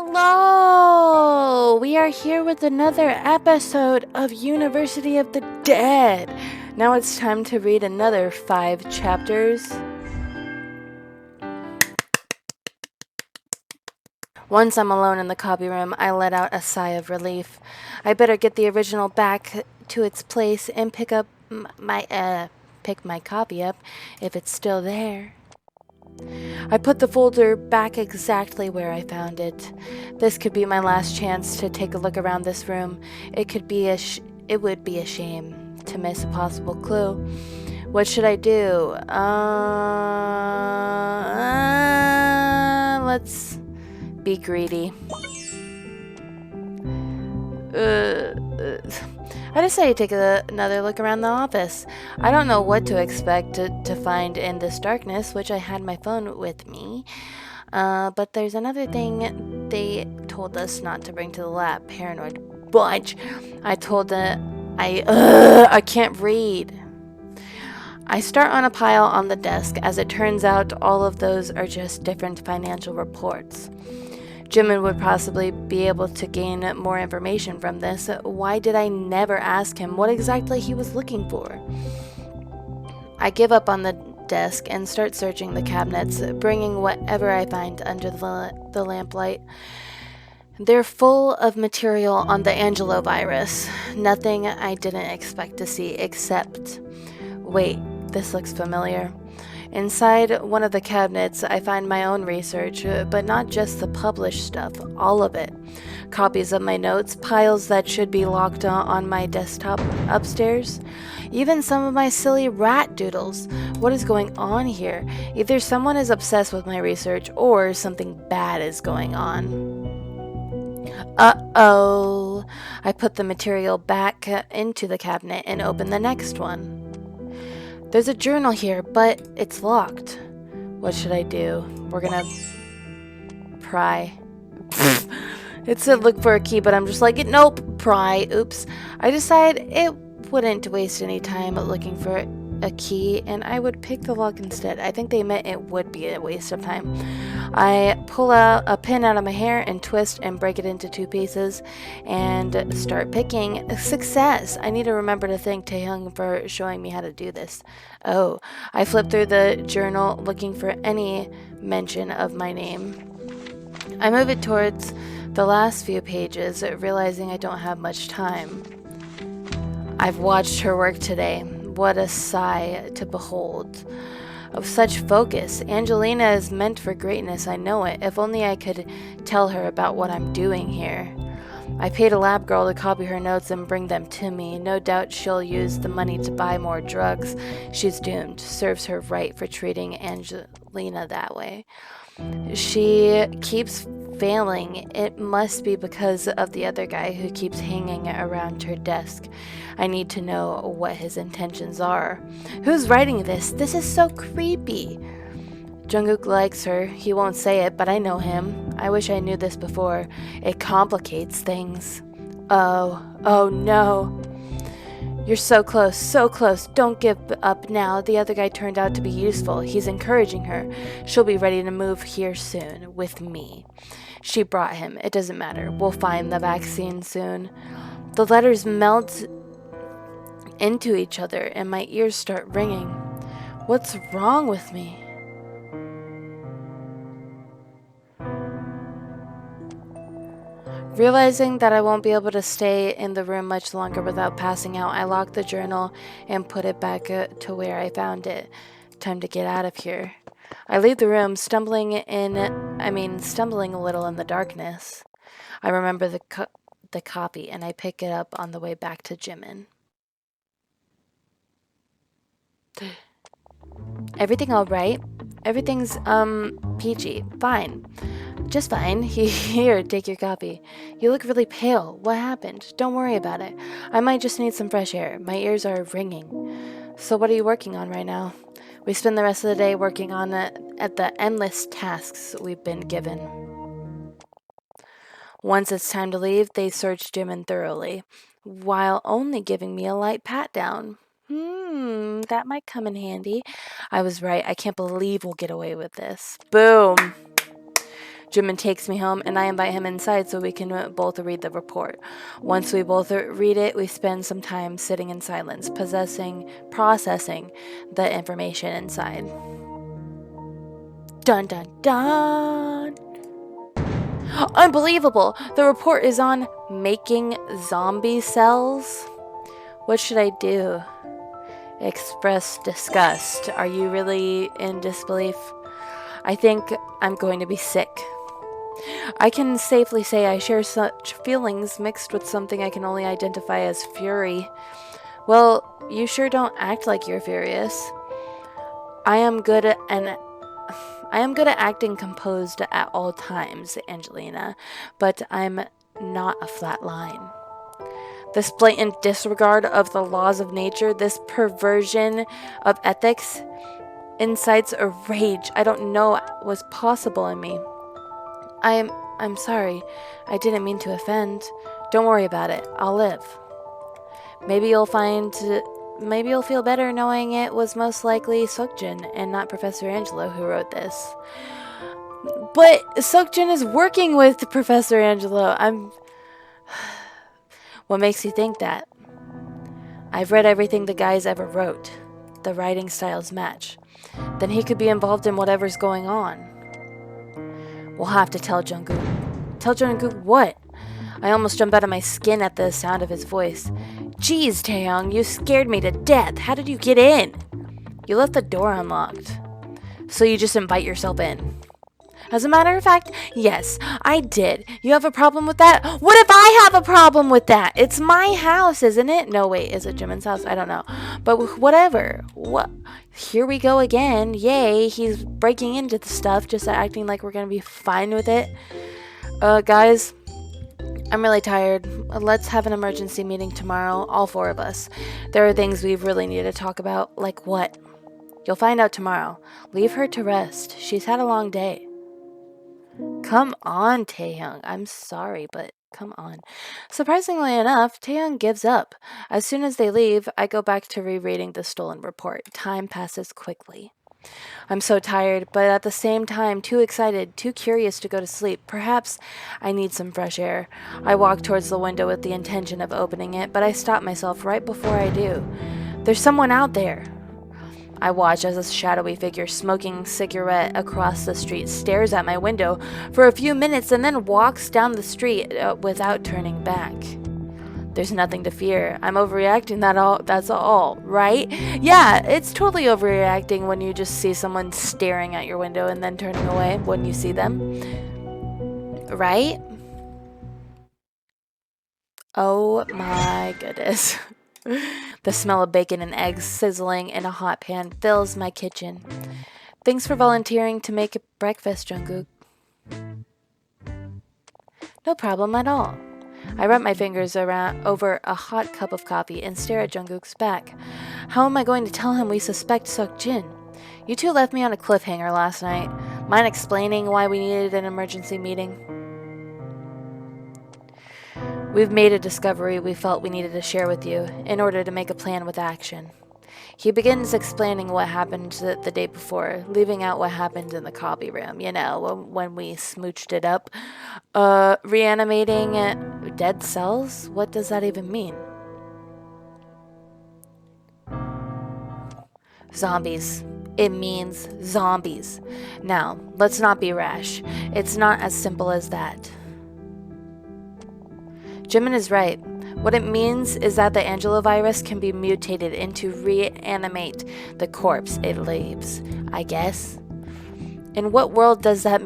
Hello! We are here with another episode of University of the Dead. Now it's time to read another 5 chapters. Once I'm alone in the copy room, I let out a sigh of relief. I better get the original back to its place and pick my copy up if it's still there. I put the folder back exactly where I found it. This could be my last chance to take a look around this room. It would be a shame to miss a possible clue. What should I do? Let's be greedy. I decided to take another look around the office. I don't know what to expect to find in this darkness, which I had my phone with me. But there's another thing they told us not to bring to the lab. Paranoid bunch. I can't read. I start on a pile on the desk. As it turns out, all of those are just different financial reports. Jimin would possibly be able to gain more information from this. Why did I never ask him what exactly he was looking for? I give up on the desk and start searching the cabinets, bringing whatever I find under the lamplight. They're full of material on the angelovirus. Nothing I didn't expect to see except... Wait, this looks familiar. Inside one of the cabinets, I find my own research, but not just the published stuff, all of it. Copies of my notes, piles that should be locked on my desktop upstairs, even some of my silly rat doodles. What is going on here? Either someone is obsessed with my research, or something bad is going on. Uh-oh. I put the material back into the cabinet and open the next one. There's a journal here, but it's locked. What should I do? We're gonna pry. It said look for a key, but I'm just like, nope, pry. Oops. I decide it wouldn't waste any time looking for a key, and I would pick the lock instead. I think they meant it would be a waste of time. I pull out a pin out of my hair and twist and break it into 2 pieces and start picking. Success! I need to remember to thank Taehyung for showing me how to do this. Oh, I flip through the journal looking for any mention of my name. I move it towards the last few pages, realizing I don't have much time. I've watched her work today. What a sigh to behold. Of such focus. Angelina is meant for greatness, I know it. If only I could tell her about what I'm doing here. I paid a lab girl to copy her notes and bring them to me. No doubt she'll use the money to buy more drugs. She's doomed. Serves her right for treating Angelina that way. She keeps failing. It must be because of the other guy who keeps hanging around her desk. I need to know what his intentions are. Who's writing this? This is so creepy. Jungkook likes her. He won't say it, but I know him. I wish I knew this before. It complicates things. Oh no. You're so close, so close. Don't give up now. The other guy turned out to be useful. He's encouraging her. She'll be ready to move here soon, with me. She brought him. It doesn't matter. We'll find the vaccine soon. The letters melt into each other and my ears start ringing. What's wrong with me? Realizing that I won't be able to stay in the room much longer without passing out, I lock the journal and put it back to where I found it. Time to get out of here. I leave the room, stumbling a little in the darkness. I remember the copy, and I pick it up on the way back to Jimin. Everything all right? Everything's, peachy. Fine. Just fine. Here, take your coffee. You look really pale. What happened? Don't worry about it. I might just need some fresh air. My ears are ringing. So what are you working on right now? We spend the rest of the day working on at the endless tasks we've been given. Once it's time to leave, they search Jimin thoroughly, while only giving me a light pat-down. That might come in handy. I was right. I can't believe we'll get away with this. Boom. Jimin takes me home, and I invite him inside so we can both read the report. Once we both read it, we spend some time sitting in silence, processing the information inside. Dun dun dun! Unbelievable! The report is on making zombie cells. What should I do? Express disgust. Are you really in disbelief? I think I'm going to be sick. I can safely say I share such feelings mixed with something I can only identify as fury. Well, you sure don't act like you're furious. I am good at acting composed at all times, Angelina, but I'm not a flat line. This blatant disregard of the laws of nature, this perversion of ethics, incites a rage I don't know was possible in me. I'm sorry. I didn't mean to offend. Don't worry about it. I'll live. Maybe you'll feel better knowing it was most likely Seokjin and not Professor Angelo who wrote this. But Seokjin is working with Professor Angelo. What makes you think that? I've read everything the guys ever wrote. The writing styles match. Then he could be involved in whatever's going on. We'll have to tell Jungkook. Tell Jungkook what? I almost jumped out of my skin at the sound of his voice. Jeez, Taehyung, you scared me to death. How did you get in? You left the door unlocked. So you just invite yourself in. As a matter of fact, yes, I did. You have a problem with that? What if I have a problem with that? It's my house, isn't it? No, wait, is it Jimin's house? I don't know. But whatever. What? Here we go again. Yay, he's breaking into the stuff, just acting like we're going to be fine with it. Guys, I'm really tired. Let's have an emergency meeting tomorrow, all four of us. There are things we really need to talk about. Like what? You'll find out tomorrow. Leave her to rest. She's had a long day. Come on, Taehyung. I'm sorry, but come on. Surprisingly enough, Taehyung gives up. As soon as they leave, I go back to rereading the stolen report. Time passes quickly. I'm so tired, but at the same time, too excited, too curious to go to sleep. Perhaps I need some fresh air. I walk towards the window with the intention of opening it, but I stop myself right before I do. There's someone out there. I watch as a shadowy figure smoking a cigarette across the street stares at my window for a few minutes and then walks down the street without turning back. There's nothing to fear. I'm overreacting, that's all, right? Yeah, it's totally overreacting when you just see someone staring at your window and then turning away when you see them. Right? Oh my goodness. The smell of bacon and eggs sizzling in a hot pan fills my kitchen. Thanks for volunteering to make breakfast, Jungkook. No problem at all. I rub my fingers over a hot cup of coffee and stare at Jungkook's back. How am I going to tell him we suspect Seokjin? You two left me on a cliffhanger last night. Mind explaining why we needed an emergency meeting? We've made a discovery we felt we needed to share with you in order to make a plan with action. He begins explaining what happened the day before, leaving out what happened in the coffee room, you know, when we smooched it up. Reanimating dead cells? What does that even mean? Zombies. It means zombies. Now, let's not be rash. It's not as simple as that. Jimin is right. What it means is that the angelovirus can be mutated into reanimate the corpse it leaves, I guess. In what world does that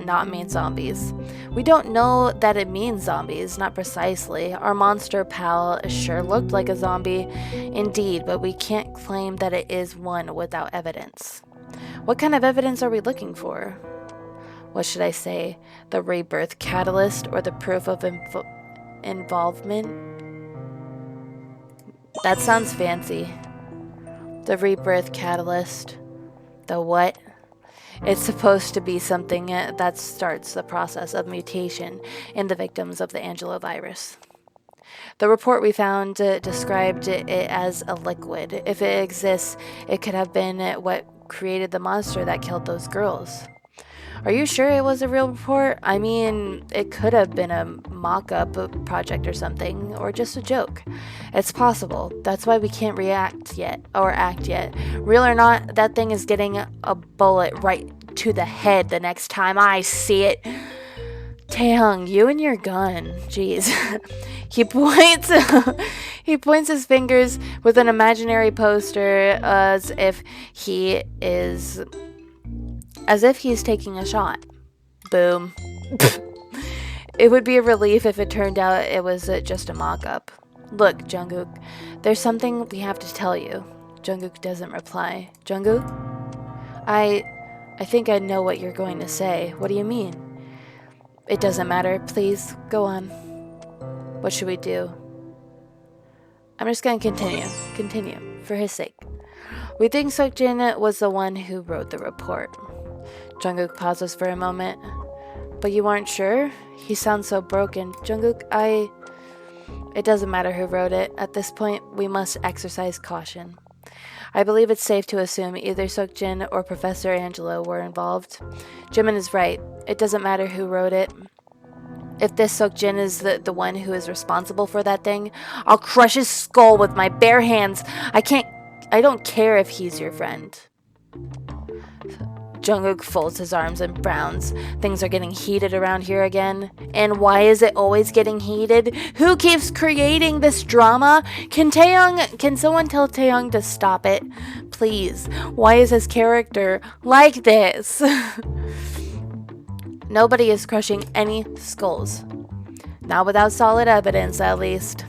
not mean zombies? We don't know that it means zombies, not precisely. Our monster pal sure looked like a zombie, indeed, but we can't claim that it is one without evidence. What kind of evidence are we looking for? What should I say? The rebirth catalyst or the proof of involvement? That sounds fancy. The rebirth catalyst. The what? It's supposed to be something that starts the process of mutation in the victims of the angelovirus. The report we found described it as a liquid. If it exists, it could have been what created the monster that killed those girls. Are you sure it was a real report? I mean, it could have been a mock-up project or something, or just a joke. It's possible. That's why we can't react yet, or act yet. Real or not, that thing is getting a bullet right to the head the next time I see it. Taehyung, you and your gun. Jeez. He points he points his fingers with an imaginary poster as if he's taking a shot. Boom. It would be a relief if it turned out it was just a mock-up. Look, Jungkook, there's something we have to tell you. Jungkook doesn't reply. Jungkook? I think I know what you're going to say. What do you mean? It doesn't matter. Please, go on. What should we do? I'm just going to continue, for his sake. We think Seokjin was the one who wrote the report. Jungkook pauses for a moment. But you aren't sure? He sounds so broken. Jungkook, It doesn't matter who wrote it. At this point, we must exercise caution. I believe it's safe to assume either Seokjin or Professor Angelo were involved. Jimin is right. It doesn't matter who wrote it. If this Seokjin is the one who is responsible for that thing, I'll crush his skull with my bare hands. I don't care if he's your friend. Jungkook folds his arms and frowns. Things are getting heated around here again. And why is it always getting heated? Who keeps creating this drama? Can someone tell Taehyung to stop it? Please. Why is his character like this? Nobody is crushing any skulls. Not without solid evidence, at least.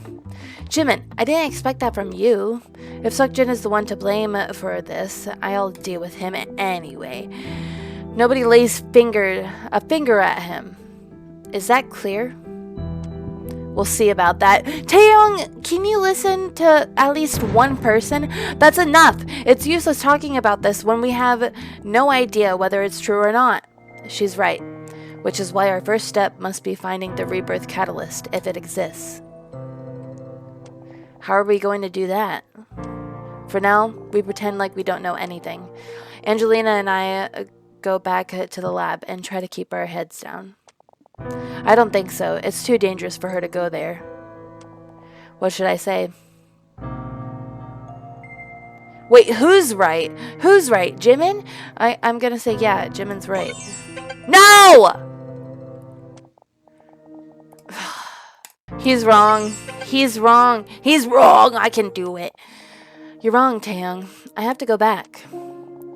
Jimin, I didn't expect that from you. If Seokjin is the one to blame for this, I'll deal with him anyway. Nobody lays a finger at him. Is that clear? We'll see about that. Taehyung, can you listen to at least one person? That's enough. It's useless talking about this when we have no idea whether it's true or not. She's right, which is why our first step must be finding the rebirth catalyst, if it exists. How are we going to do that? For now, we pretend like we don't know anything. Angelina and I go back to the lab and try to keep our heads down. I don't think so. It's too dangerous for her to go there. What should I say? Wait, who's right? Who's right? Jimin? I'm gonna say, yeah, Jimin's right. No! He's wrong. He's wrong. He's wrong. I can do it. You're wrong, Taehyung. I have to go back.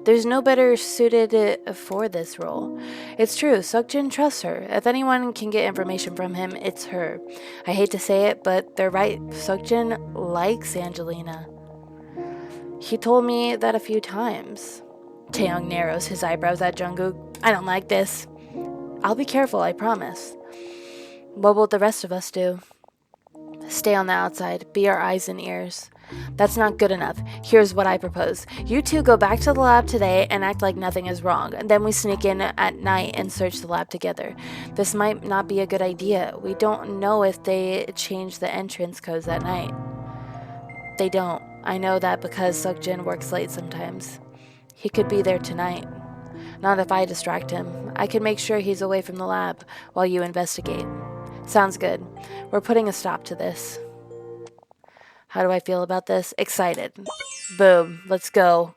There's no better suited for this role. It's true, Seokjin trusts her. If anyone can get information from him, it's her. I hate to say it, but they're right. Seokjin likes Angelina. He told me that a few times. Taehyung narrows his eyebrows at Jungkook. I don't like this. I'll be careful, I promise. What will the rest of us do? Stay on the outside. Be our eyes and ears. That's not good enough. Here's what I propose. You two go back to the lab today and act like nothing is wrong. And then we sneak in at night and search the lab together. This might not be a good idea. We don't know if they change the entrance codes at night. They don't. I know that because Seokjin works late sometimes. He could be there tonight. Not if I distract him. I can make sure he's away from the lab while you investigate. Sounds good. We're putting a stop to this. How do I feel about this? Excited. Boom. Let's go.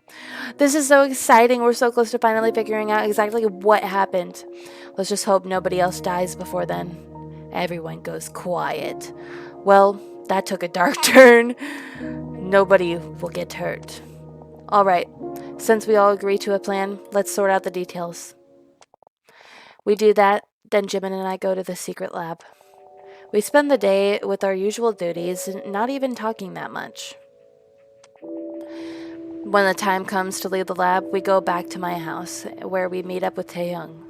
This is so exciting. We're so close to finally figuring out exactly what happened. Let's just hope nobody else dies before then. Everyone goes quiet. Well, that took a dark turn. Nobody will get hurt. Alright. Since we all agree to a plan, let's sort out the details. We do that, then Jimin and I go to the secret lab. We spend the day with our usual duties, not even talking that much. When the time comes to leave the lab, we go back to my house, where we meet up with Taehyung.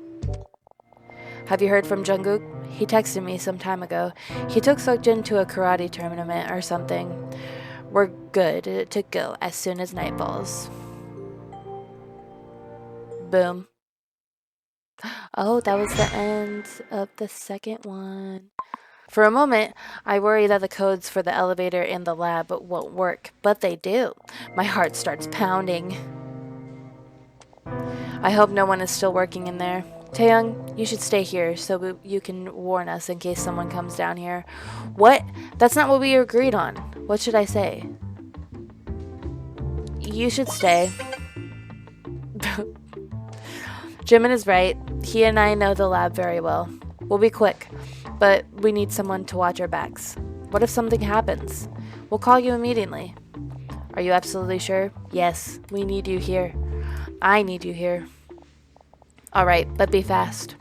Have you heard from Jungkook? He texted me some time ago. He took Seokjin to a karate tournament or something. We're good to go as soon as night falls. Boom. Oh, that was the end of the second one. For a moment, I worry that the codes for the elevator in the lab won't work, but they do. My heart starts pounding. I hope no one is still working in there. Taeyong, you should stay here so you can warn us in case someone comes down here. What? That's not what we agreed on. What should I say? You should stay. Jimin is right. He and I know the lab very well. We'll be quick, but we need someone to watch our backs. What if something happens? We'll call you immediately. Are you absolutely sure? Yes, we need you here. I need you here. Alright, but be fast.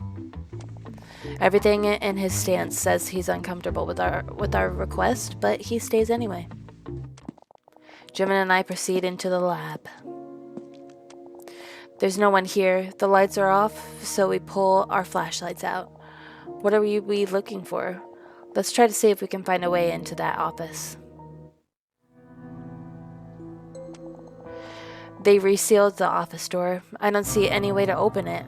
Everything in his stance says he's uncomfortable with our request, but he stays anyway. Jimin and I proceed into the lab. There's no one here. The lights are off, so we pull our flashlights out. What are we looking for? Let's try to see if we can find a way into that office. They resealed the office door. I don't see any way to open it.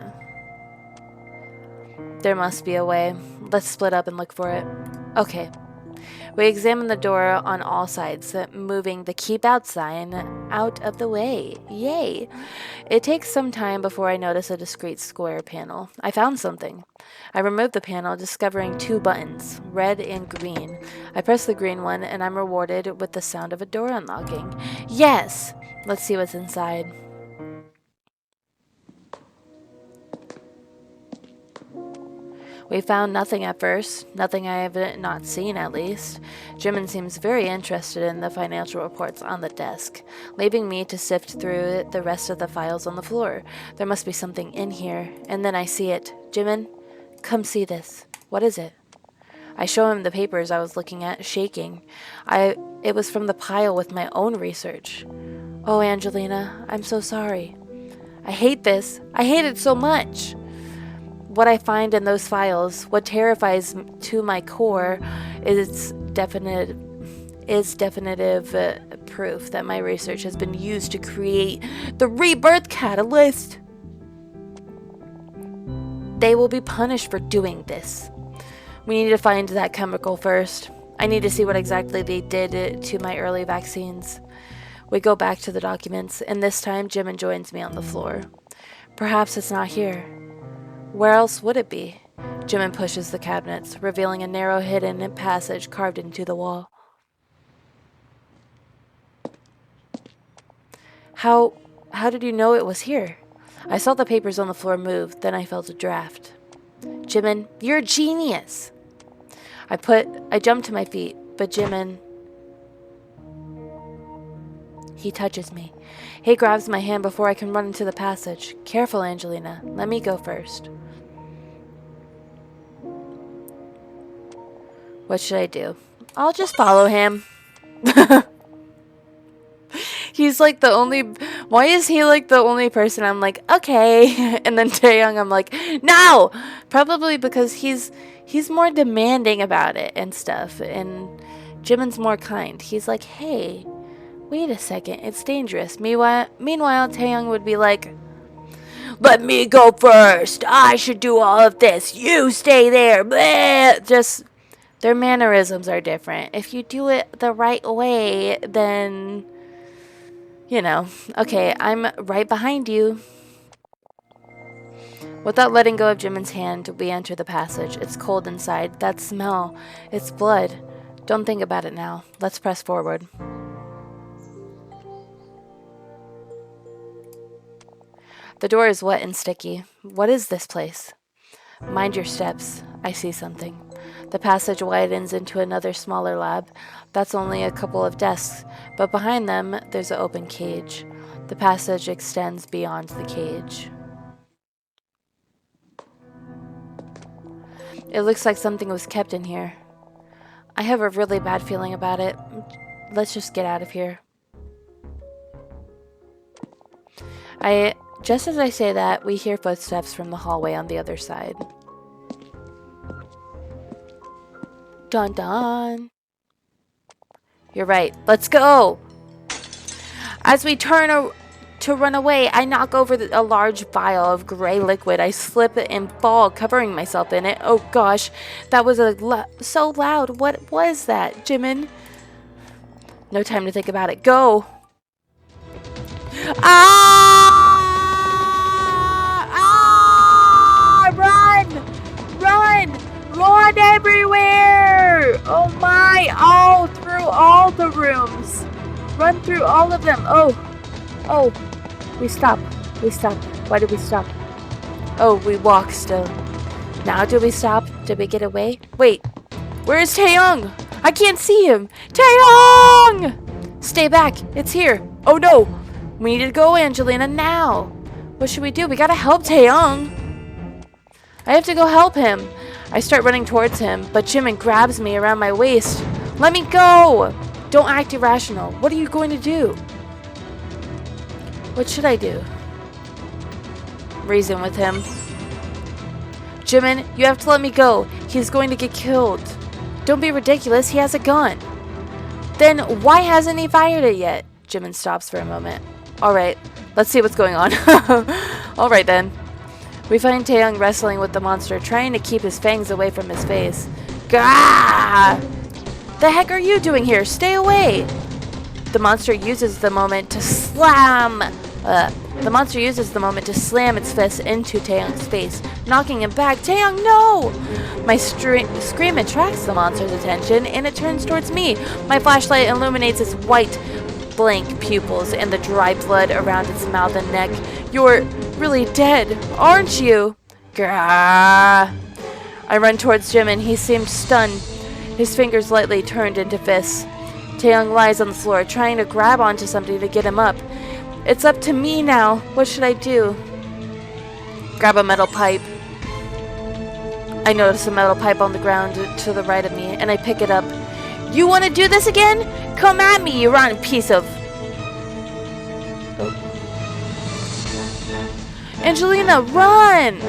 There must be a way. Let's split up and look for it. Okay. We examine the door on all sides, moving the keep out sign out of the way. Yay! It takes some time before I notice a discrete square panel. I found something. I remove the panel, discovering 2 buttons, red and green. I press the green one, and I'm rewarded with the sound of a door unlocking. Yes! Let's see what's inside. We found nothing at first, nothing I have not seen at least. Jimin seems very interested in the financial reports on the desk, leaving me to sift through the rest of the files on the floor. There must be something in here, and then I see it. Jimin, come see this. What is it? I show him the papers I was looking at, shaking. It was from the pile with my own research. Oh, Angelina, I'm so sorry. I hate this. I hate it so much. What I find in those files, what terrifies to my core, is definitive proof that my research has been used to create the rebirth catalyst. They will be punished for doing this. We need to find that chemical first. I need to see what exactly they did to my early vaccines. We go back to the documents, and this time Jimin joins me on the floor. Perhaps it's not here. Where else would it be? Jimin pushes the cabinets, revealing a narrow hidden passage carved into the wall. How did you know it was here? I saw the papers on the floor move, then I felt a draft. Jimin, you're a genius! I jumped to my feet, but Jimin... He touches me. He grabs my hand before I can run into the passage. Careful, Angelina. Let me go first. What should I do? I'll just follow him. He's like the only... Why is he like the only person I'm like, okay. And then Taeyong, I'm like, no! Probably because he's more demanding about it and stuff. And Jimin's more kind. He's like, hey... Wait a second, it's dangerous. Meanwhile, Taeyong would be like, let me go first. I should do all of this. You stay there. Bleh. Just, their mannerisms are different. If you do it the right way, then, you know. Okay, I'm right behind you. Without letting go of Jimin's hand, we enter the passage. It's cold inside. That smell, it's blood. Don't think about it now. Let's press forward. The door is wet and sticky. What is this place? Mind your steps. I see something. The passage widens into another smaller lab. That's only a couple of desks, but behind them, there's an open cage. The passage extends beyond the cage. It looks like something was kept in here. I have a really bad feeling about it. Let's just get out of here. Just as I say that, we hear footsteps from the hallway on the other side. Dun dun. You're right. Let's go! As we turn to run away, I knock over a large vial of gray liquid. I slip and fall, covering myself in it. Oh gosh, that was so loud. What was that, Jimin? No time to think about it. Go! Ah! blood everywhere! Oh my! All through all the rooms! Run through all of them! Oh! We stopped. Why did we stop? Oh, we walk still. Now do we stop? Did we get away? Wait! Where is Taeyong? I can't see him! Taeyong! Stay back! It's here! Oh no! We need to go, Angelina, now! What should we do? We gotta help Taeyong! I have to go help him. I start running towards him, but Jimin grabs me around my waist. Let me go! Don't act irrational. What are you going to do? What should I do? Reason with him. Jimin, you have to let me go. He's going to get killed. Don't be ridiculous. He has a gun. Then why hasn't he fired it yet? Jimin stops for a moment. Alright, let's see what's going on. Alright then. We find Taeyong wrestling with the monster, trying to keep his fangs away from his face. Gah! The heck are you doing here? Stay away! The monster uses the moment to slam its fist into Taeyong's face, knocking him back. Taeyong, no! My scream attracts the monster's attention, and it turns towards me. My flashlight illuminates its white, blank pupils and the dry blood around its mouth and neck. You're really dead, aren't you? Grah! I run towards Jimin. He seemed stunned, his fingers lightly turned into fists. Taeyong lies on the floor, trying to grab onto something to get him up. It's up to me now. What should I do? Grab a metal pipe. I notice a metal pipe on the ground to the right of me, and I pick it up. You want to do this again? Come at me, you rotten piece of... Oh. Angelina, run!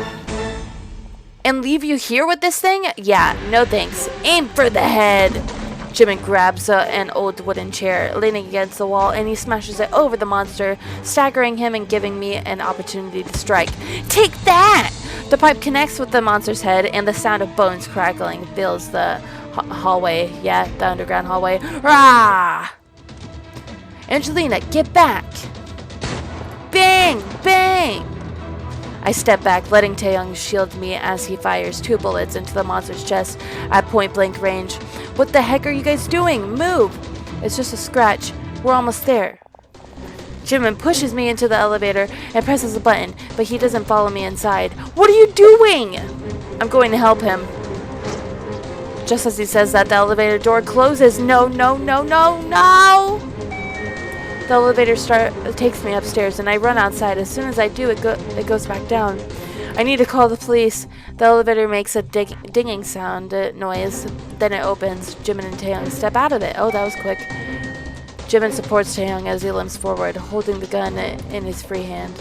And leave you here with this thing? Yeah, no thanks. Aim for the head. Jimin grabs an old wooden chair, leaning against the wall, and he smashes it over the monster, staggering him and giving me an opportunity to strike. Take that! The pipe connects with the monster's head, and the sound of bones crackling fills the hallway. Yeah, the underground hallway. Rah! Angelina, get back! Bang! Bang! I step back, letting Taeyong shield me as he fires 2 bullets into the monster's chest at point-blank range. What the heck are you guys doing? Move! It's just a scratch. We're almost there. Jimin pushes me into the elevator and presses a button, but he doesn't follow me inside. What are you doing? I'm going to help him. Just as he says that, the elevator door closes. No, no, no, no, no! The elevator takes me upstairs, and I run outside. As soon as I do, it goes back down. I need to call the police. The elevator makes a dinging noise. Then it opens. Jimin and Taeyong step out of it. Oh, that was quick. Jimin supports Taeyong as he limps forward, holding the gun in his free hand.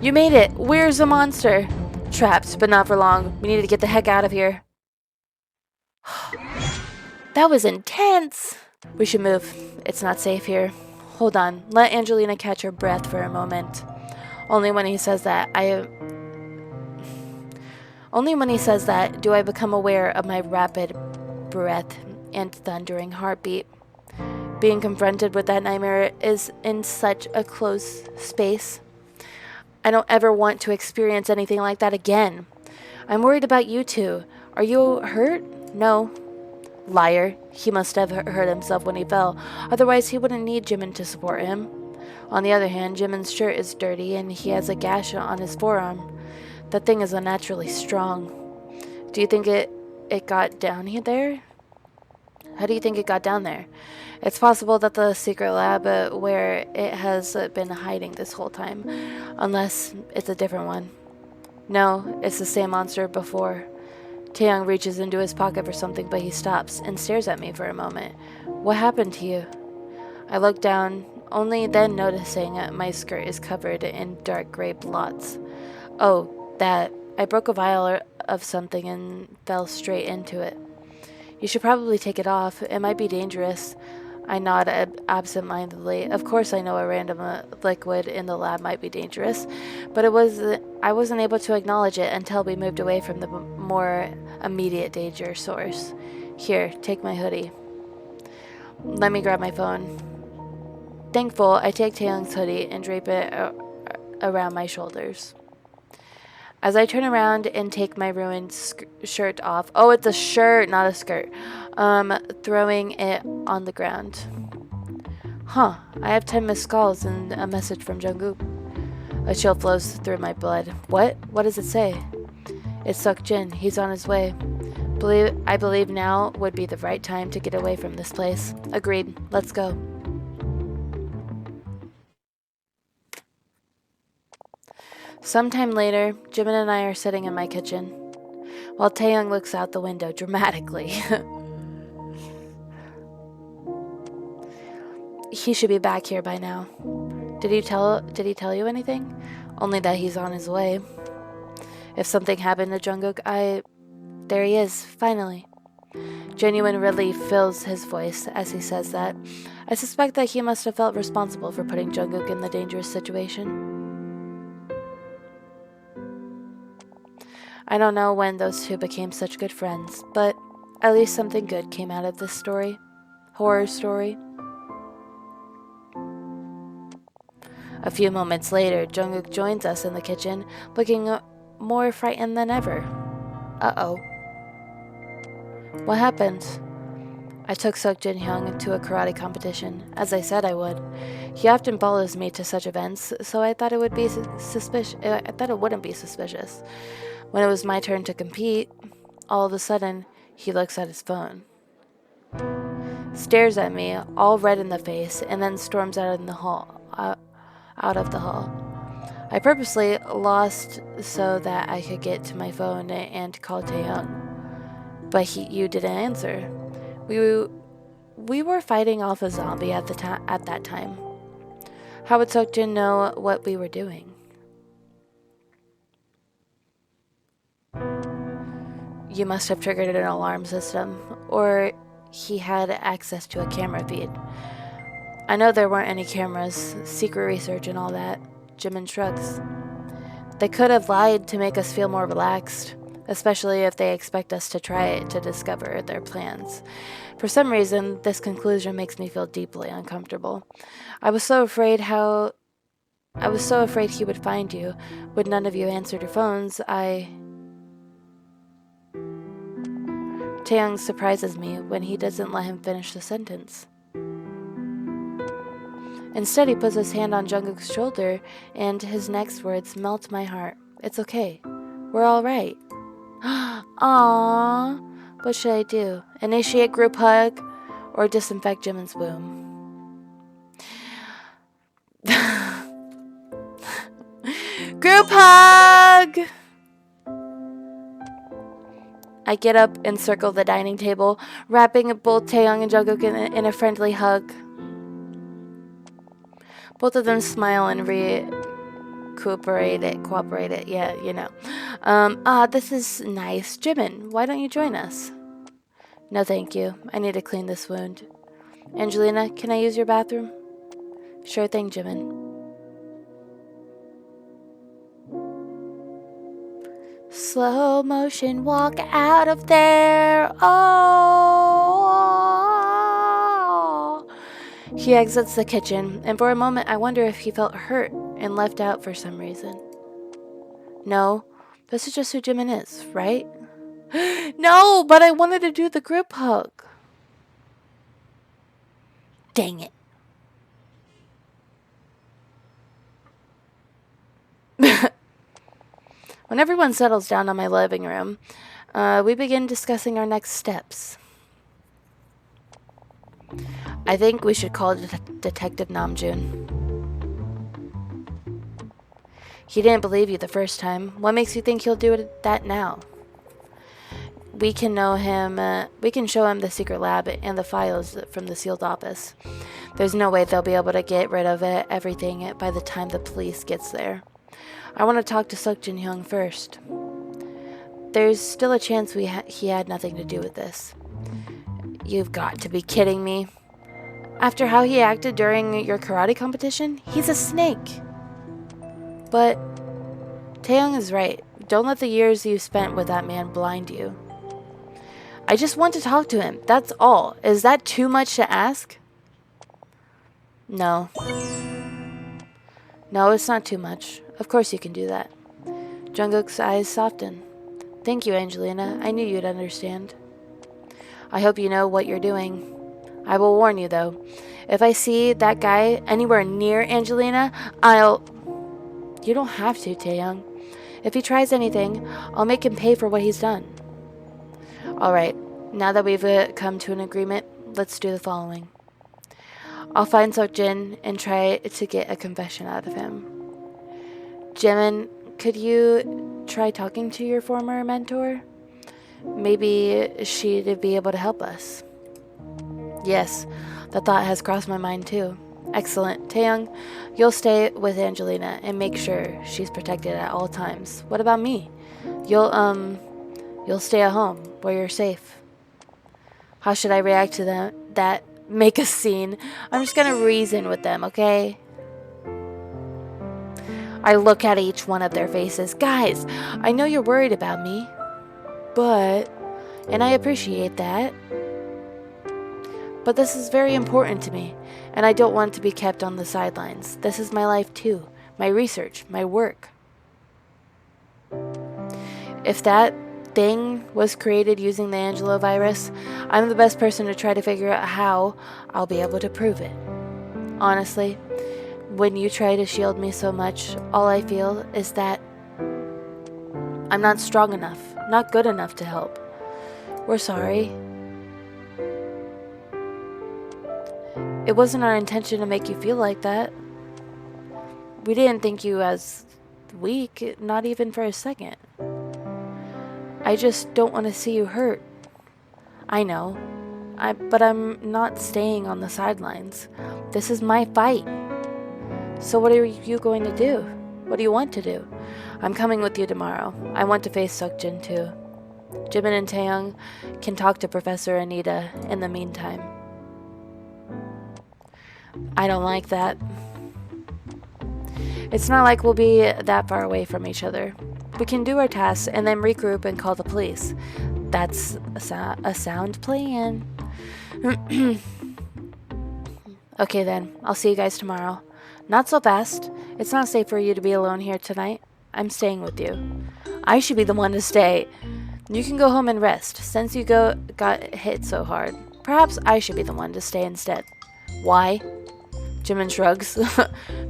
You made it. Where's the monster? Trapped, but not for long. We need to get the heck out of here. That was intense. We should move. It's not safe here. Hold on. Let Angelina catch her breath for a moment. Only when he says that do I become aware of my rapid breath and thundering heartbeat. Being confronted with that nightmare is in such a close space. I don't ever want to experience anything like that again. I'm worried about you two. Are you hurt? No. Liar. He must have hurt himself when he fell. Otherwise, he wouldn't need Jimin to support him. On the other hand, Jimin's shirt is dirty and he has a gash on his forearm. That thing is unnaturally strong. Do you think it got down there? How do you think it got down there? It's possible that the secret lab where it has been hiding this whole time. Unless it's a different one. No, it's the same monster before. Taeyong reaches into his pocket for something, but he stops and stares at me for a moment. What happened to you? I look down, only then noticing my skirt is covered in dark gray blots. Oh, that. I broke a vial of something and fell straight into it. You should probably take it off. It might be dangerous. I nod absent-mindedly. Of course I know a random liquid in the lab might be dangerous, but I wasn't able to acknowledge it until we moved away from the more immediate danger source. Here, take my hoodie. Let me grab my phone. Thankful, I take Taeyong's hoodie and drape it around my shoulders. As I turn around and take my ruined shirt off, oh, it's a shirt, not a skirt, throwing it on the ground. Huh, I have 10 missed calls and a message from Jungkook. A chill flows through my blood. What? What does it say? It's Seokjin. He's on his way. I believe now would be the right time to get away from this place. Agreed. Let's go. Sometime later, Jimin and I are sitting in my kitchen, while Taeyoung looks out the window dramatically. He should be back here by now. Did he tell you anything? Only that he's on his way. If something happened to Jungkook, there he is, finally. Genuine relief fills his voice as he says that. I suspect that he must have felt responsible for putting Jungkook in the dangerous situation. I don't know when those two became such good friends, but at least something good came out of this story. Horror story. A few moments later, Jungkook joins us in the kitchen, looking more frightened than ever. Uh-oh. What happened? I took Seokjin Hyung to a karate competition, as I said I would. He often follows me to such events, so I thought it wouldn't be suspicious. When it was my turn to compete, all of a sudden, he looks at his phone. Stares at me, all red in the face, and then storms out of the hall. I purposely lost so that I could get to my phone and call Taeyoung. But you didn't answer. We were fighting off a zombie at that time. How would Seokjin know what we were doing? You must have triggered an alarm system, or he had access to a camera feed. I know there weren't any cameras, secret research and all that. Jimin shrugs. They could have lied to make us feel more relaxed, especially if they expect us to try to discover their plans. For some reason, this conclusion makes me feel deeply uncomfortable. I was so afraid he would find you. When none of you answered your phones, Taeyoung surprises me when he doesn't let him finish the sentence. Instead, he puts his hand on Jungkook's shoulder, and his next words melt my heart. It's okay. We're all right. Aww. What should I do? Initiate group hug or disinfect Jimin's womb? Group hug! I get up and circle the dining table, wrapping both Taeyoung and Jungkook in a friendly hug. Both of them smile and cooperate it. Yeah, you know. This is nice. Jimin, why don't you join us? No, thank you. I need to clean this wound. Angelina, can I use your bathroom? Sure thing, Jimin. Slow motion walk out of there. Oh. He exits the kitchen, and for a moment I wonder if he felt hurt and left out for some reason. No, this is just who Jimin is, right? No, but I wanted to do the group hug. Dang it. When everyone settles down on my living room, we begin discussing our next steps. I think we should call Detective Namjoon. He didn't believe you the first time. What makes you think he'll do that now? We can show him the secret lab and the files from the sealed office. There's no way they'll be able to get rid of everything by the time the police gets there. I want to talk to Seokjin Hyung first. There's still a chance he had nothing to do with this. You've got to be kidding me. After how he acted during your karate competition, he's a snake. But Taeyoung is right. Don't let the years you spent with that man blind you. I just want to talk to him. That's all. Is that too much to ask? No. No, it's not too much. Of course you can do that. Jungkook's eyes softened. Thank you, Angelina. I knew you'd understand. I hope you know what you're doing. I will warn you, though. If I see that guy anywhere near Angelina, I'll... You don't have to, Taeyoung. If he tries anything, I'll make him pay for what he's done. Alright, now that we've come to an agreement, let's do the following. I'll find Seokjin and try to get a confession out of him. Jimin, could you try talking to your former mentor? Maybe she'd be able to help us. Yes, that thought has crossed my mind too. Excellent. Taeyoung, you'll stay with Angelina and make sure she's protected at all times. What about me? You'll stay at home where you're safe. How should I react to that? Make a scene. I'm just gonna reason with them, okay? I look at each one of their faces. Guys, I know you're worried about me, and I appreciate that. But this is very important to me, and I don't want to be kept on the sidelines. This is my life too, my research, my work. If that thing was created using the Angelo virus, I'm the best person to try to figure out how I'll be able to prove it. Honestly, when you try to shield me so much, all I feel is that I'm not strong enough, not good enough to help. We're sorry. It wasn't our intention to make you feel like that. We didn't think you as weak, not even for a second. I just don't want to see you hurt. I know. But I'm not staying on the sidelines. This is my fight. So what are you going to do? What do you want to do? I'm coming with you tomorrow. I want to face Seokjin too. Jimin and Taeyoung can talk to Professor Anita in the meantime. I don't like that. It's not like we'll be that far away from each other. We can do our tasks and then regroup and call the police. That's a sound plan. Okay then, I'll see you guys tomorrow. Not so fast. It's not safe for you to be alone here tonight. I'm staying with you. I should be the one to stay. You can go home and rest, since you got hit so hard. Perhaps I should be the one to stay instead. Why? Jimin shrugs.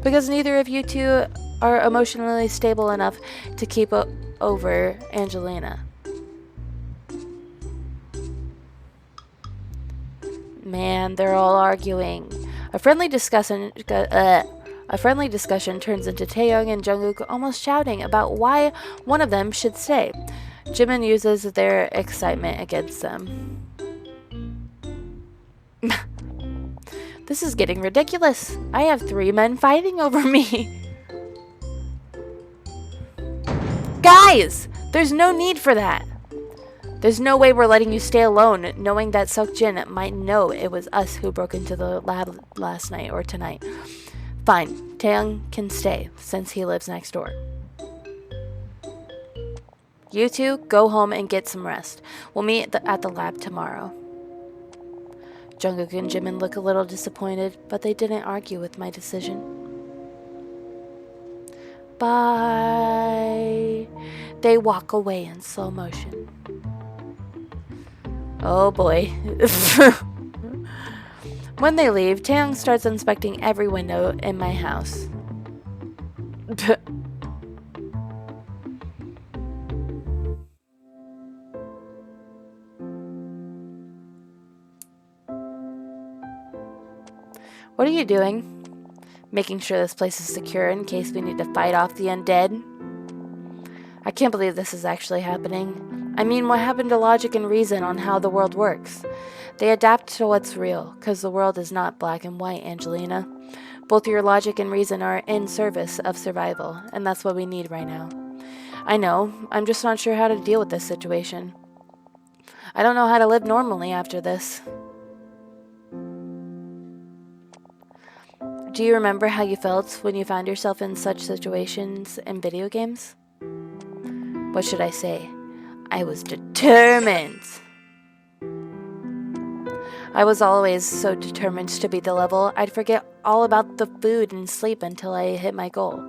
Because neither of you two are emotionally stable enough to keep over Angelina. Man, they're all arguing. A friendly discussion turns into Taeyoung and Jungkook almost shouting about why one of them should stay. Jimin uses their excitement against them. This is getting ridiculous. I have 3 men fighting over me. Guys, there's no need for that. There's no way we're letting you stay alone, knowing that Seokjin might know it was us who broke into the lab last night or tonight. Fine, Taeyoung can stay, since he lives next door. You two, go home and get some rest. We'll meet at the lab tomorrow. Jungkook and Jimin look a little disappointed, but they didn't argue with my decision. Bye. They walk away in slow motion. Oh boy. When they leave, Taeyoung starts inspecting every window in my house. What are you doing? Making sure this place is secure in case we need to fight off the undead. I can't believe this is actually happening. I mean, what happened to logic and reason on how the world works? They adapt to what's real, because the world is not black and white, Angelina. Both your logic and reason are in service of survival, and that's what we need right now. I know, I'm just not sure how to deal with this situation. I don't know how to live normally after this. Do you remember how you felt when you found yourself in such situations in video games? What should I say? I was determined. I was always so determined to beat the level, I'd forget all about the food and sleep until I hit my goal.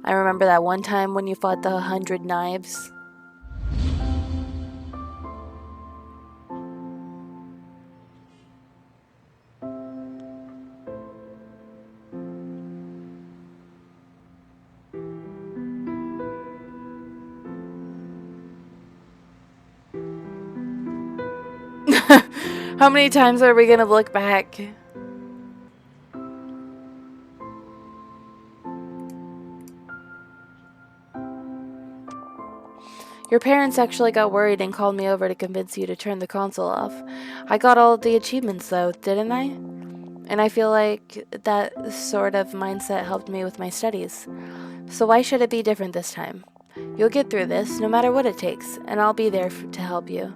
I remember that one time when you fought the 100 knives. How many times are we gonna look back? Your parents actually got worried and called me over to convince you to turn the console off. I got all the achievements though, didn't I? And I feel like that sort of mindset helped me with my studies. So why should it be different this time? You'll get through this, no matter what it takes, and I'll be there to help you.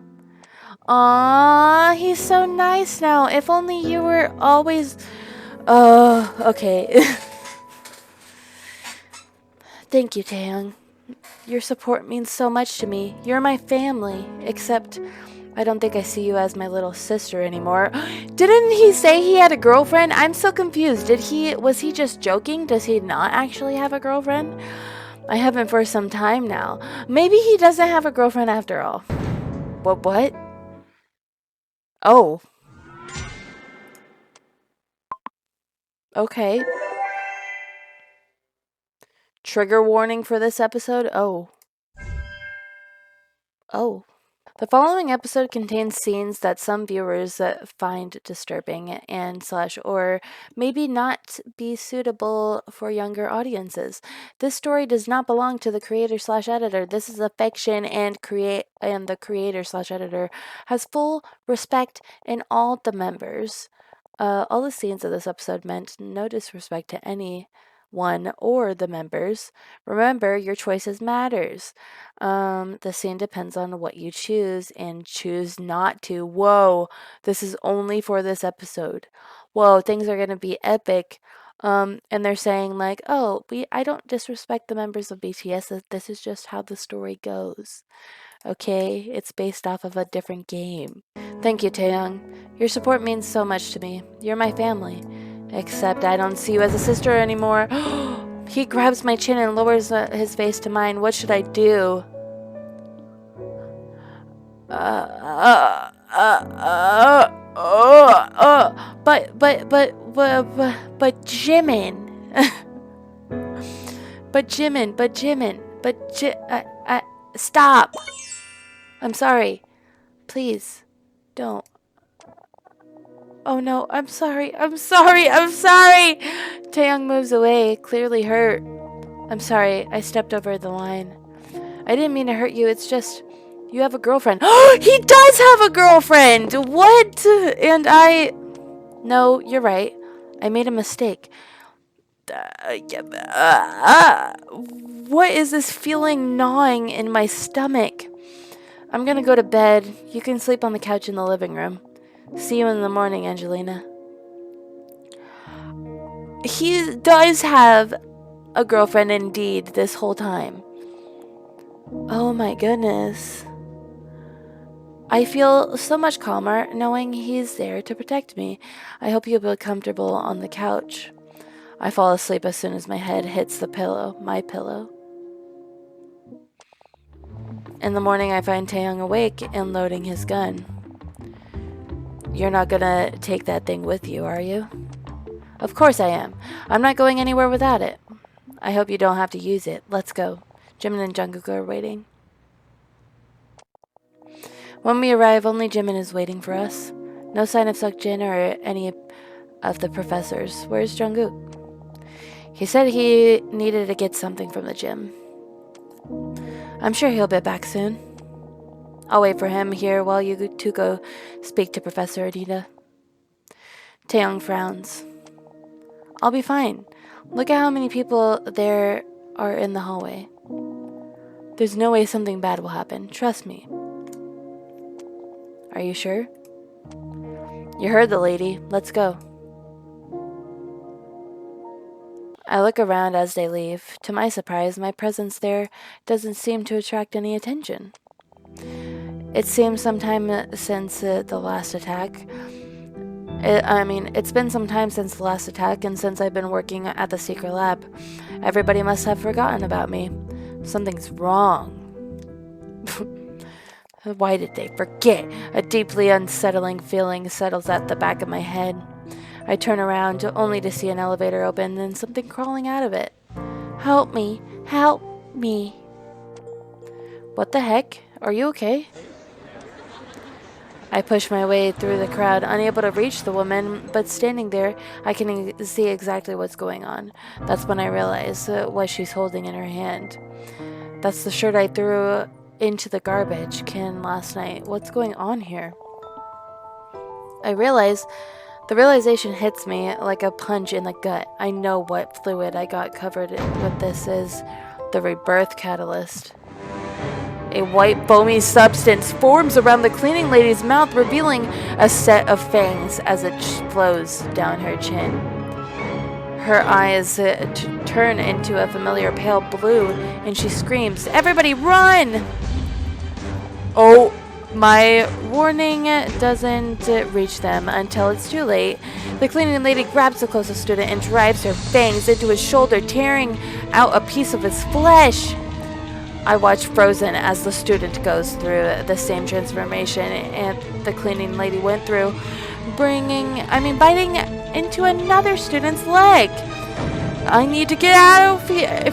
Aww, he's so nice now. If only you were always... Oh, okay. Thank you, Taeyang. Your support means so much to me. You're my family, except I don't think I see you as my little sister anymore. Didn't he say he had a girlfriend? I'm so confused. Was he just joking? Does he not actually have a girlfriend? I haven't for some time now. Maybe he doesn't have a girlfriend after all. What? Oh. Okay. Trigger warning for this episode? Oh. The following episode contains scenes that some viewers find disturbing and / or maybe not be suitable for younger audiences. This story does not belong to the creator / editor. This is a fiction, and the creator / editor has full respect in all the members. All the scenes of this episode meant no disrespect to anyone or the members. Remember, your choices matters. The scene depends on what you choose and choose not to. Whoa, this is only for this episode. Whoa, things are gonna be epic. And they're saying like, oh, I don't disrespect the members of BTS. This is just how the story goes. Okay, it's based off of a different game. Thank you, Taeyang. Your support means so much to me. You're my family. Except I don't see you as a sister anymore. He grabs my chin and lowers his face to mine. What should I do? But Jimin. Stop. I'm sorry. Please, don't. Oh no, I'm sorry. Taeyang moves away, clearly hurt. I'm sorry, I stepped over the line. I didn't mean to hurt you, it's just, you have a girlfriend. He does have a girlfriend! What? No, you're right. I made a mistake. What is this feeling gnawing in my stomach? I'm gonna go to bed. You can sleep on the couch in the living room. See you in the morning, Angelina. He does have a girlfriend indeed this whole time. Oh my goodness. I feel so much calmer knowing he's there to protect me. I hope you'll be comfortable on the couch. I fall asleep as soon as my head hits my pillow. In the morning, I find Taeyang awake and loading his gun. You're not gonna take that thing with you, are you? Of course I am. I'm not going anywhere without it. I hope you don't have to use it. Let's go. Jimin and Jungkook are waiting. When we arrive, only Jimin is waiting for us. No sign of Seokjin or any of the professors. Where's Jungkook? He said he needed to get something from the gym. I'm sure he'll be back soon. I'll wait for him here while you two go speak to Professor Anita. Taeyang frowns. I'll be fine. Look at how many people there are in the hallway. There's no way something bad will happen. Trust me. Are you sure? You heard the lady. Let's go. I look around as they leave. To my surprise, my presence there doesn't seem to attract any attention. It seems sometime since the last attack, It's been some time since the last attack and since I've been working at the secret lab. Everybody must have forgotten about me. Something's wrong. Why did they forget? A deeply unsettling feeling settles at the back of my head. I turn around only to see an elevator open and something crawling out of it. Help me! Help me! What the heck? Are you okay? I push my way through the crowd, unable to reach the woman, but standing there, I can see exactly what's going on. That's when I realize what she's holding in her hand. That's the shirt I threw into the garbage can last night. What's going on here? The realization hits me like a punch in the gut. I know what fluid I got covered with. This is the rebirth catalyst. A white, foamy substance forms around the cleaning lady's mouth, revealing a set of fangs as it flows down her chin. Her eyes turn into a familiar pale blue, and she screams, "Everybody run!" Oh, my warning doesn't reach them until it's too late. The cleaning lady grabs the closest student and drives her fangs into his shoulder, tearing out a piece of his flesh. I watch frozen as the student goes through the same transformation and the cleaning lady went through, biting into another student's leg. I need to get out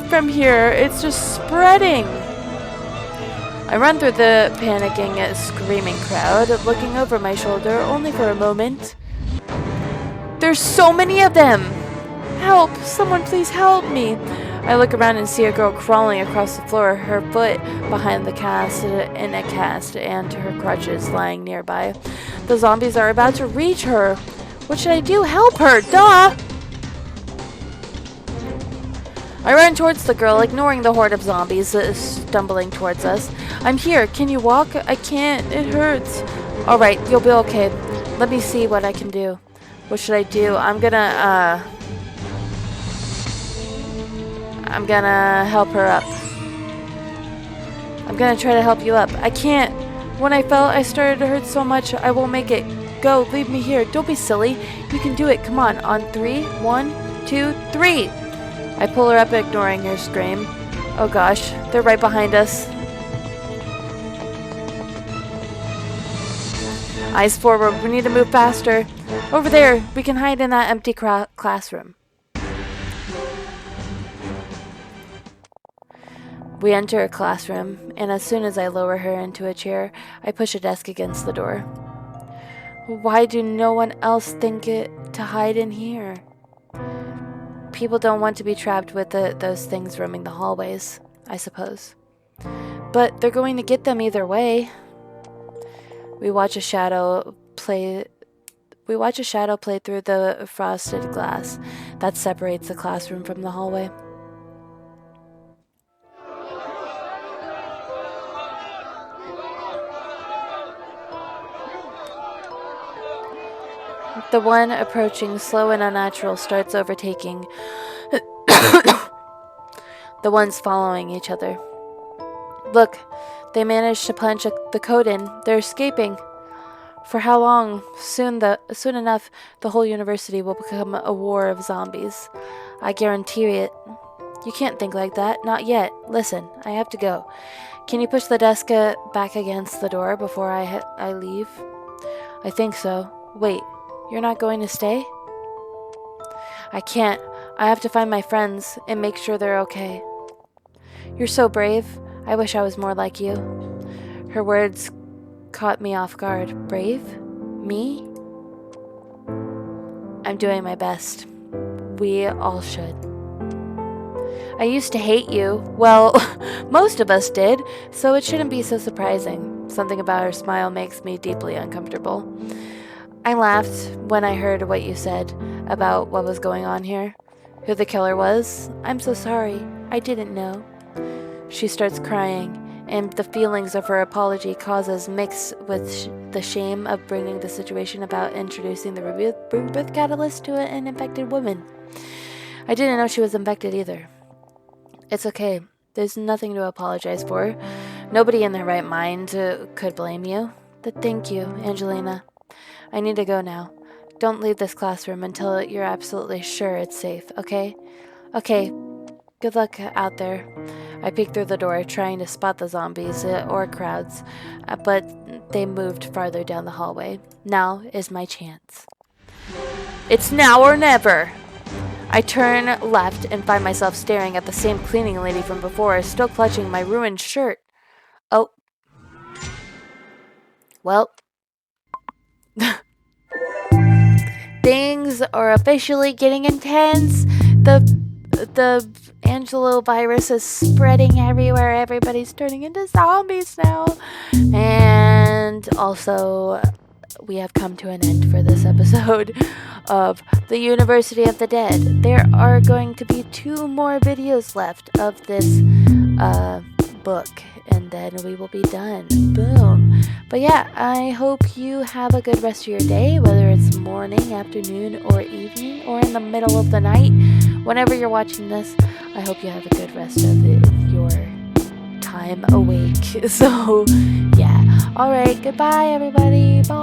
from here. It's just spreading. I run through the panicking, screaming crowd, looking over my shoulder only for a moment. There's so many of them! Help! Someone please help me! I look around and see a girl crawling across the floor, her foot behind the cast in a cast and her crutches lying nearby. The zombies are about to reach her. What should I do? Help her! Duh! I run towards the girl, ignoring the horde of zombies stumbling towards us. I'm here. Can you walk? I can't. It hurts. Alright, you'll be okay. Let me see what I can do. What should I do? I'm gonna help her up. I'm gonna try to help you up. I can't. When I fell, I started to hurt so much. I won't make it. Go, leave me here. Don't be silly. You can do it. Come on. On 3. 1, 2, 3. I pull her up, ignoring her scream. Oh gosh, they're right behind us. Eyes forward. We need to move faster. Over there. We can hide in that empty classroom. We enter a classroom, and as soon as I lower her into a chair, I push a desk against the door. Why do no one else think it to hide in here? People don't want to be trapped with those things roaming the hallways, I suppose. But they're going to get them either way. We watch a shadow play through the frosted glass that separates the classroom from the hallway. The one approaching, slow and unnatural, starts overtaking the ones following each other. Look, they managed to punch the code in. They're escaping. For how long? Soon enough, the whole university will become a war of zombies. I guarantee it. You can't think like that. Not yet. Listen, I have to go. Can you push the desk back against the door before I leave? I think so. Wait. You're not going to stay? I can't. I have to find my friends and make sure they're okay. You're so brave. I wish I was more like you. Her words caught me off guard. Brave? Me? I'm doing my best. We all should. I used to hate you. Well, most of us did, so it shouldn't be so surprising. Something about her smile makes me deeply uncomfortable. I laughed when I heard what you said about what was going on here. Who the killer was? I'm so sorry. I didn't know. She starts crying, and the feelings of her apology causes mix with the shame of bringing the situation about introducing the rebirth catalyst to an infected woman. I didn't know she was infected either. It's okay. There's nothing to apologize for. Nobody in their right mind could blame you. But thank you, Angelina. I need to go now. don't leave this classroom until you're absolutely sure it's safe, okay? Okay, good luck out there. I peeked through the door, trying to spot the zombies or crowds, but they moved farther down the hallway. Now is my chance. It's now or never! I turn left and find myself staring at the same cleaning lady from before, still clutching my ruined shirt. Oh. Well. Things are officially getting intense. The Angelo virus is spreading everywhere. Everybody's turning into zombies now. And also, we have come to an end for this episode of the University of the Dead. There are going to be 2 more videos left of this book, and then we will be done. Boom. But yeah, I hope you have a good rest of your day, whether it's morning, afternoon, or evening, or in the middle of the night. Whenever you're watching this, I hope you have a good rest of your time awake. So yeah. Alright, goodbye everybody. Bye.